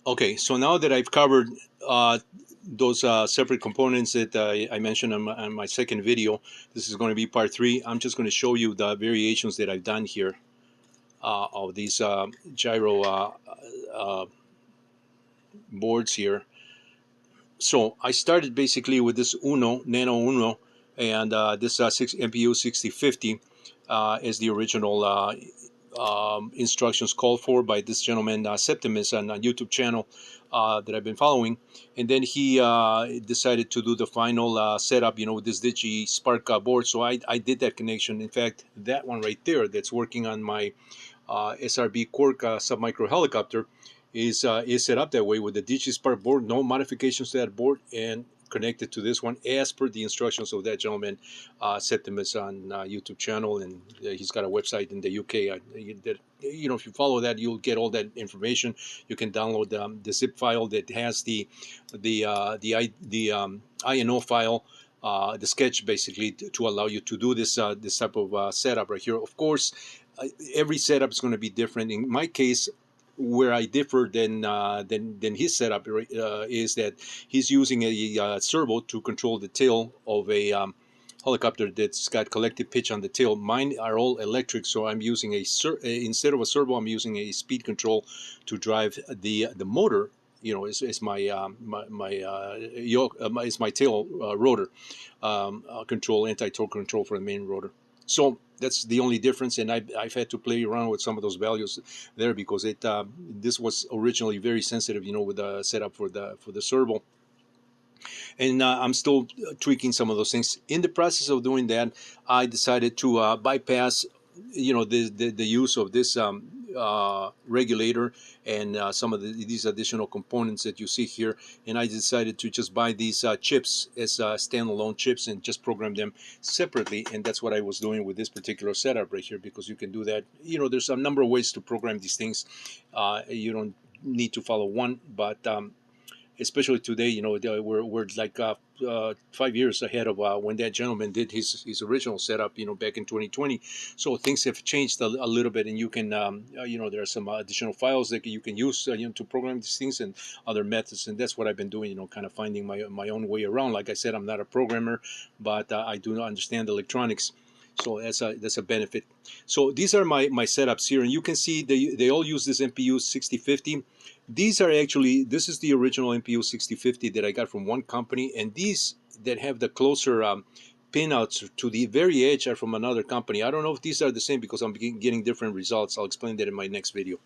Okay, so now that I've covered those separate components that I mentioned on my second video, this is going to be part 3. I'm just going to show you the variations that I've done here of these gyro uh, boards here. So I started basically with this Nano Uno, and this MPU 6050 is the original instructions called for by this gentleman Septimus on a YouTube channel that I've been following. And then he decided to do the final setup, with this Digi Spark board. So I did that connection. In fact, that one right there that's working on my SRB Quark submicro helicopter is set up that way with the DigiSpark board, no modifications to that board, and connected to this one as per the instructions of that gentleman. Septimus on YouTube channel, and he's got a website in the UK. If you follow that, you'll get all that information. You can download the zip file that has the INO file, the sketch basically to allow you to do this type of setup right here. Of course, every setup is going to be different. In my case, where I differ than his setup is that he's using a servo to control the tail of a helicopter that's got collective pitch on the tail. Mine are all electric, so I'm using instead of a servo, I'm using a speed control to drive the motor. Is my yoke, is my tail rotor control, anti-torque control for the main rotor. So that's the only difference, and I've had to play around with some of those values there because this was originally very sensitive, with the setup for the servo, and I'm still tweaking some of those things. In the process of doing that, I decided to bypass, the use of this regulator and some of these additional components that you see here, and I decided to just buy these chips as standalone chips and just program them separately, and that's what I was doing with this particular setup right here, because you can do that. There's a number of ways to program these things. You don't need to follow one, but especially today, we're like 5 years ahead of when that gentleman did his original setup, back in 2020. So things have changed a little bit, and you can, there are some additional files that you can use, to program these things and other methods, and that's what I've been doing, kind of finding my own way around. Like I said, I'm not a programmer, but I do understand electronics. So that's a benefit. So these are my setups here, and you can see they all use this MPU 6050. This is the original MPU 6050 that I got from one company, and these that have the closer pinouts to the very edge are from another company. I don't know if these are the same because I'm getting different results. I'll explain that in my next video.